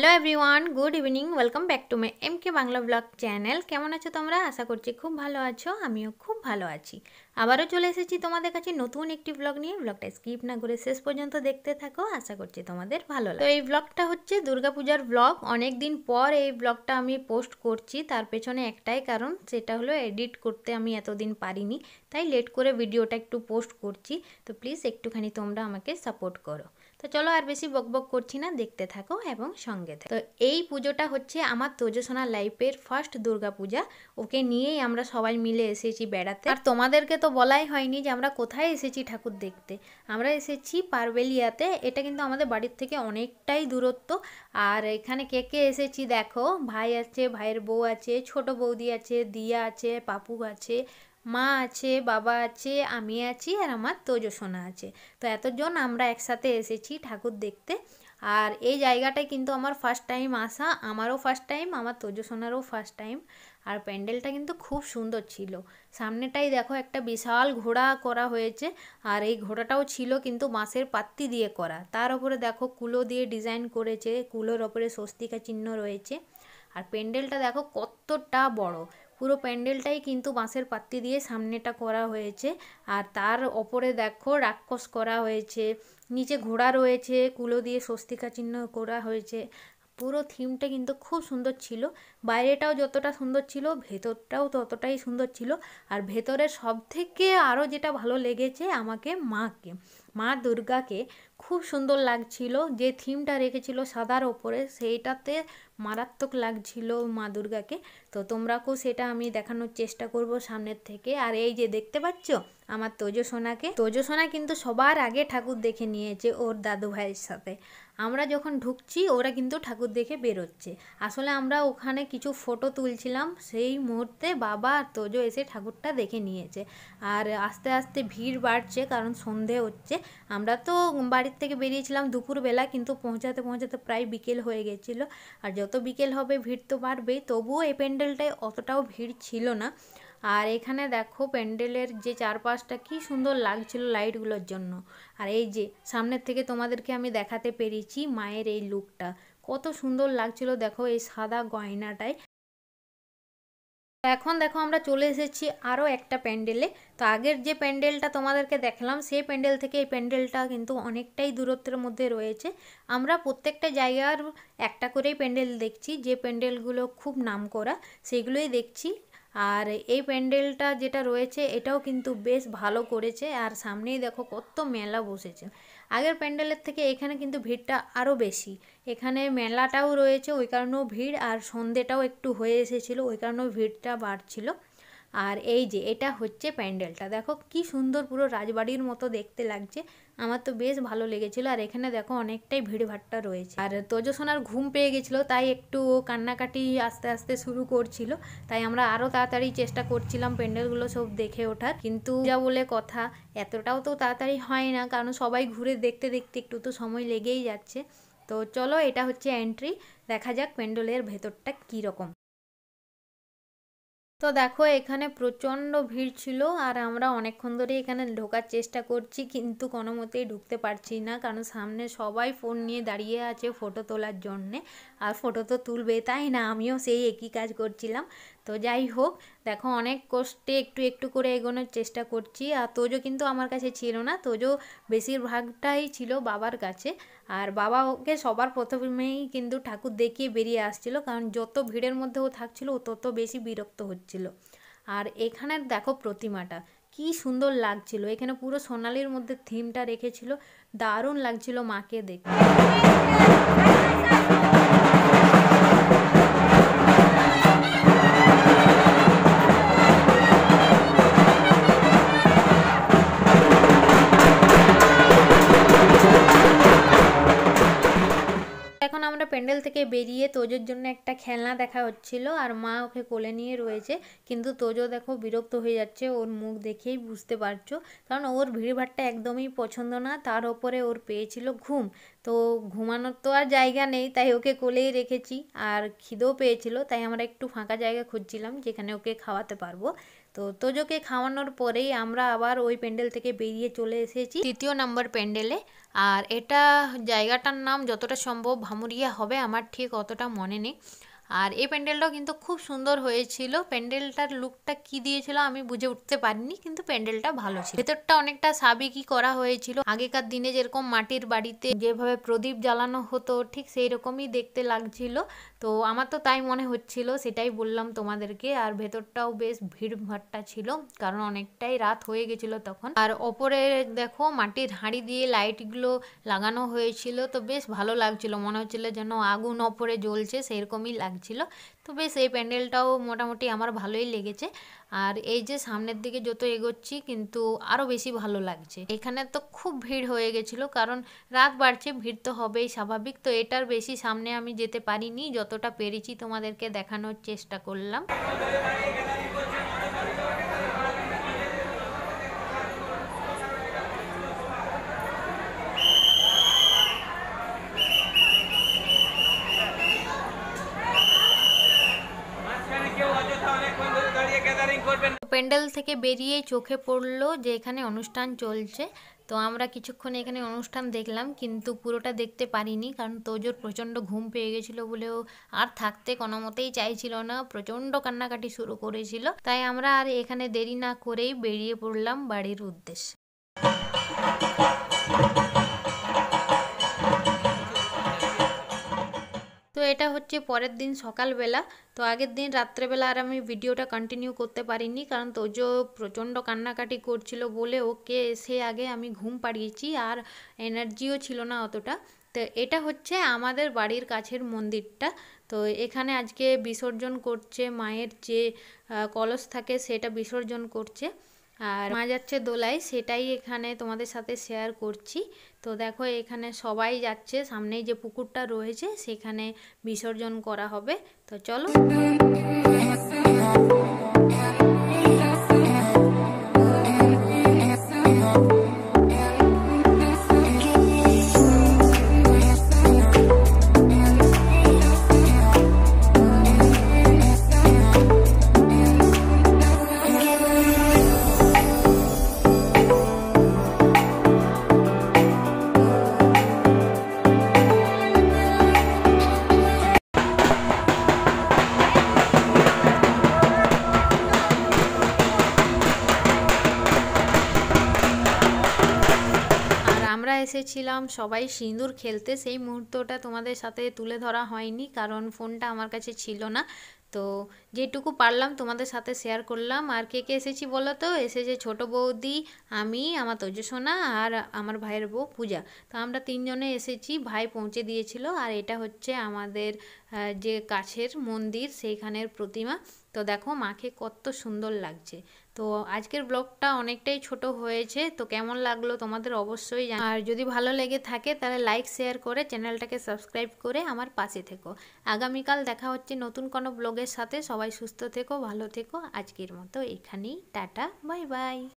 Hello everyone, good evening. Welcome back to my MK Bangla blog channel. কেমন আছো তোমরা? আশা করছি খুব ভালো আছো। আমিও খুব ভালো আছি। আবারও চলে এসেছি তোমাদের কাছে নতুন একটি ব্লগ নিয়ে। ব্লগটা স্কিপ না করে শেষ পর্যন্ত দেখতে থাকো। আশা করছি তোমাদের ভালো লাগে। তো এই ব্লগটা হচ্ছে দুর্গাপূজার ব্লগ। অনেক দিন পর এই ব্লগটা আমি পোস্ট করছি। তার পেছনে একটাই কারণ, সেটা হলো এডিট করতে আমি এতদিন পারিনি, তাই লেট করে ভিডিওটা একটু পোস্ট করছি। তো প্লিজ একটুখানি তোমরা আমাকে সাপোর্ট করো। তো চলো আর বেশি বকবক করছি না, দেখতে থাকো এবং সঙ্গে থাকো। তো এই পুজোটা হচ্ছে আমার তোজসোনার লাইফের ফার্স্ট দুর্গা পূজা। ওকে নিয়েই আমরা সবাই মিলে এসেছি বেড়াতে। আর তোমাদেরকে তো বলাই হয়নি যে আমরা কোথায় এসেছি ঠাকুর দেখতে। আমরা এসেছি পারবেলিয়াতে। এটা কিন্তু আমাদের বাড়ির থেকে অনেকটাই দূরত্ব। আর এখানে কে কে এসেছি দেখো, ভাই আছে, ভাইয়ের বউ আছে, ছোট বৌদি আছে, দিয়া আছে, পাপু আছে, মা আছে, বাবা আছে, আমি আছি, আর আমার তোজসোনা আছে। তো এতজন আমরা একসাথে এসেছি ঠাকুর দেখতে। আর এই জায়গাটায় কিন্তু আমার ফার্স্ট টাইম আসা, আমারও ফার্স্ট টাইম, আমার তোজসোনারও ফার্স্ট টাইম। আর প্যান্ডেলটা কিন্তু খুব সুন্দর ছিল। সামনেটাই দেখো একটা বিশাল ঘোড়া করা হয়েছে। আর এই ঘোড়াটাও ছিল কিন্তু বাঁশের পাত্তি দিয়ে করা। তার উপরে দেখো কুলো দিয়ে ডিজাইন করেছে, কুলোর ওপরে স্বস্তিকা চিহ্ন রয়েছে। আর প্যান্ডেলটা দেখো কতটা বড়। পুরো প্যান্ডেলটাই কিন্তু বাঁশের পাত্তি দিয়ে সামনেটা করা হয়েছে। আর তার ওপরে দেখো রাক্ষস করা হয়েছে, নিচে ঘোড়া রয়েছে, কুলো দিয়ে স্বস্তিকা চিহ্ন করা হয়েছে। পুরো থিমটা কিন্তু খুব সুন্দর ছিল। বাইরেটাও যতটা সুন্দর ছিল, ভেতরটাও ততটাই সুন্দর ছিল। আর ভেতরের সব থেকে আরও যেটা ভালো লেগেছে আমাকে, মা দুর্গাকে খুব সুন্দর লাগছিল। যে থিমটা রেখেছিল সাদার ওপরে, সেইটাতে মারাত্মক লাগছিল মা দুর্গাকে। তো তোমরাকেও সেটা আমি দেখানোর চেষ্টা করব সামনের থেকে। আর এই যে দেখতে পাচ্ছ আমার তোজসোনাকে, তোজসোনা কিন্তু সবার আগে ঠাকুর দেখে নিয়েছে ওর দাদু ভাইয়ের সাথে। আমরা যখন ঢুকছি ওরা কিন্তু ঠাকুর দেখে বেরোচ্ছে। আসলে আমরা ওখানে কিছু ফটো তুলছিলাম, সেই মুহূর্তে বাবা আর তোজো এসে ঠাকুরটা দেখে নিয়েছে। আর আস্তে আস্তে ভিড় বাড়ছে, কারণ সন্ধে হচ্ছে। আমরা তো বাড়ির থেকে বেরিয়েছিলাম দুপুরবেলা, কিন্তু পৌঁছাতে পৌঁছাতে প্রায় বিকেল হয়ে গেছিলো। আর যত বিকেল হবে ভিড় তো বাড়বেই, তবুও এই প্যান্ডেলটায় অতটাও ভিড় ছিল না। আর এখানে দেখো প্যান্ডেলের যে চারপাশটা কি সুন্দর লাগছিল লাইটগুলোর জন্য। আর এই যে সামনের থেকে তোমাদেরকে আমি দেখাতে পেরেছি মায়ের এই লুকটা কত সুন্দর লাগছিল, দেখো এই সাদা গয়নাটায়। এখন দেখো আমরা চলে এসেছি আরও একটা প্যান্ডেলে। তো আগের যে প্যান্ডেলটা তোমাদেরকে দেখালাম, সেই প্যান্ডেল থেকে এই প্যান্ডেলটা কিন্তু অনেকটাই দূরত্বের মধ্যে রয়েছে। আমরা প্রত্যেকটা জায়গার একটা করেই প্যান্ডেল দেখছি, যে প্যান্ডেলগুলো খুব নামকরা সেইগুলোই দেখছি। আর এই প্যান্ডেলটা যেটা রয়েছে এটাও কিন্তু বেশ ভালো করেছে। আর সামনেই দেখো কত মেলা বসেছে। আগের প্যান্ডেলের থেকে এখানে কিন্তু ভিড়টা আরও বেশি। এখানে মেলাটাও রয়েছে, ওই কারণেও ভিড়। আর সন্ধেটাও একটু হয়ে এসেছিলো, ওই কারণেও ভিড়টা বাড়ছিল। আর এই যে এটা হচ্ছে প্যান্ডেলটা, দেখো কি সুন্দর, পুরো রাজবাড়ির মতো দেখতে লাগছে। আমার তো বেশ ভালো লেগেছিলো। আর এখানে দেখো অনেকটাই ভিড়ভাট্টা রয়েছে। আর তোজসোনার ঘুম পেয়ে গেছিলো, তাই একটু কান্নাকাটি আস্তে আস্তে শুরু করছিল। তাই আমরা আরও তাড়াতাড়ি চেষ্টা করছিলাম প্যান্ডেলগুলো সব দেখে ওঠার, কিন্তু যা বলে কথা, এতটাও তো তাড়াতাড়ি হয় না, কারণ সবাই ঘুরে দেখতে দেখতে একটু তো সময় লেগেই যাচ্ছে। তো চলো, এটা হচ্ছে এন্ট্রি, দেখা যাক প্যান্ডেলের ভেতরটা কীরকম। তো দেখো এখানে প্রচণ্ড ভিড় ছিল। আর আমরা অনেকক্ষণ ধরে এখানে ঢোকার চেষ্টা করছি, কিন্তু কোনো মতেই ঢুকতে পারছি না, কারণ সামনে সবাই ফোন নিয়ে দাঁড়িয়ে আছে ফটো তোলার জন্যে। আর ফটো তো তুলবে, তাই না? আমিও সেই একই কাজ করছিলাম। তো যাই হোক, দেখো অনেক কষ্টে একটু একটু করে এগোনোর চেষ্টা করছি। আর তোজো কিন্তু আমার কাছে ছিল না, তোজো বেশিরভাগটাই ছিল বাবার কাছে। আর বাবা ওকে সবার প্রথমেই কিন্তু ঠাকুর দেখিয়ে বেরিয়ে আসছিল, কারণ যত ভিড়ের মধ্যে ও থাকছিল ও তত বেশি বিরক্ত হচ্ছিল। আর এখানে দেখো প্রতিমাটা কি সুন্দর লাগছিল, এখানে পুরো সোনালির মধ্যে থিমটা রেখেছিল, দারুণ লাগছিল মাকে দেখতে। এখন আমরা প্যান্ডেল থেকে বেরিয়ে তোজোর জন্য একটা খেলনা দেখা হচ্ছিল, আর মা ওকে কোলে নিয়ে রয়েছে। কিন্তু তোজো দেখো বিরক্ত হয়ে যাচ্ছে, ওর মুখ দেখেই বুঝতে পারছো, কারণ ওর ভিড়ভাট্টা একদমই পছন্দ না। তার ওপরে ওর পেয়েছিল ঘুম, তো ঘুমানোর তো আর জায়গা নেই, তাই ওকে কোলেই রেখেছি। আর খিদেও পেয়েছিল, তাই আমরা একটু ফাঁকা জায়গা খুঁজছিলাম যেখানে ওকে খাওয়াতে পারবো। তো তো তোজোকে খাওয়ানোর পরেই আমরা আবার ওই প্যান্ডেল থেকে বেরিয়ে চলে এসেছি 3য় নম্বর প্যান্ডেলে। আর এটা জায়গাটার নাম যতটা সম্ভব ভামুরিয়া হবে, আমার ঠিক অতটা মনে নেই। আর এই প্যান্ডেলটাও কিন্তু খুব সুন্দর হয়েছিল। প্যান্ডেলটার লুকটা কি দিয়েছিল আমি বুঝে উঠতে পারিনি, কিন্তু প্যান্ডেলটা ভালো ছিল। ভেতরটা অনেকটা সাবেকি করা হয়েছিল, আগেকার দিনে যেরকম মাটির বাড়িতে যেভাবে প্রদীপ জ্বালানো হতো ঠিক সেই রকমই দেখতে লাগছিল। তো আমার তো তাই মনে হচ্ছিল, সেটাই বললাম তোমাদেরকে। আর ভেতরটাও বেশ ভিড়ভাট্টা ছিল, কারণ অনেকটাই রাত হয়ে গেছিল তখন। আর ওপরে দেখো মাটির হাঁড়ি দিয়ে লাইটগুলো লাগানো হয়েছিল, তো বেশ ভালো লাগছিল, মনে হচ্ছিল যেন আগুন ওপরে জ্বলছে সেরকমই লাগছিল। তো বেশ এই প্যান্ডেলটাও মোটামুটি আমার ভালোই লেগেছে। আর এই যে সামনের দিকে যত এগোচ্ছি কিন্তু আরও বেশি ভালো লাগছে। এখানে তো খুব ভিড় হয়ে গেছিলো, কারণ রাত বাড়ছে, ভিড় তো হবেই স্বাভাবিক। তো এটার বেশি সামনে আমি যেতে পারিনি, যতটা পেরেছি তোমাদেরকে দেখানোর চেষ্টা করলাম। প্যান্ডেল থেকে বেরিয়ে চোখে পড়লো যে এখানে অনুষ্ঠান চলছে। তো আমরা কিছুক্ষণ এখানে অনুষ্ঠান দেখলাম, কিন্তু পুরোটা দেখতে পারিনি, কারণ তোজোর প্রচণ্ড ঘুম পেয়ে গেছিলো বলেও আর থাকতে কোনো মতেই চাইছিল না, প্রচণ্ড কান্নাকাটি শুরু করেছিল। তাই আমরা আর এখানে দেরি না করেই বেরিয়ে পড়লাম বাড়ির উদ্দেশ্যে। তো এটা হচ্ছে পরের দিন সকালবেলা। তো আগের দিন রাত্রেবেলা আর আমি ভিডিওটা কন্টিনিউ করতে পারিনি, কারণ তোজো প্রচণ্ড কান্নাকাটি করছিল বলে ওকে এসে আগে আমি ঘুম পাড়িয়েছি, আর এনার্জিও ছিল না অতটা। তো এটা হচ্ছে আমাদের বাড়ির কাছের মন্দিরটা। তো এখানে আজকে বিসর্জন করছে, মায়ের যে কলস থাকে সেটা বিসর্জন করছে, আর মা যাচ্ছে দোলায়, সেটাই এখানে তোমাদের সাথে শেয়ার করছি। তো দেখো এখানে সবাই যাচ্ছে, সামনেই যে পুকুরটা রয়েছে সেখানে বিসর্জন করা হবে। তো চলো। আমরা এসেছিলাম সবাই সিঁদুর খেলতে, সেই মুহূর্তটা তোমাদের সাথে তুলে ধরা হয়নি, কারণ ফোনটা আমার কাছে ছিল না। তো যেটুকু পারলাম তোমাদের সাথে শেয়ার করলাম। আর কে কে এসেছি বলো তো? এসেছে ছোট বৌদি, আমি, আমার তোজো সোনা, আর আমার ভাইয়ের বউ পূজা। তো আমরা তিনজনে এসেছি, ভাই পৌঁছে দিয়েছিল। আর এটা হচ্ছে আমাদের যে কাছের মন্দির সেইখানের প্রতিমা। তো দেখো মাকে কত সুন্দর লাগছে। তো আজকের ব্লগটা অনেকটাই ছোট হয়েছে, তো কেমন লাগলো তোমাদের অবশ্যই আর যদি ভালো লেগে থাকে তাহলে লাইক শেয়ার করে চ্যানেলটাকে সাবস্ক্রাইব করে আমার পাশে থেকো। আগামীকাল দেখা হচ্ছে নতুন কোনো ব্লগের সাথে। সবাই সুস্থ থেকো, ভালো থেকো। আজকের মতো এখানেই টাটা, বাই বাই।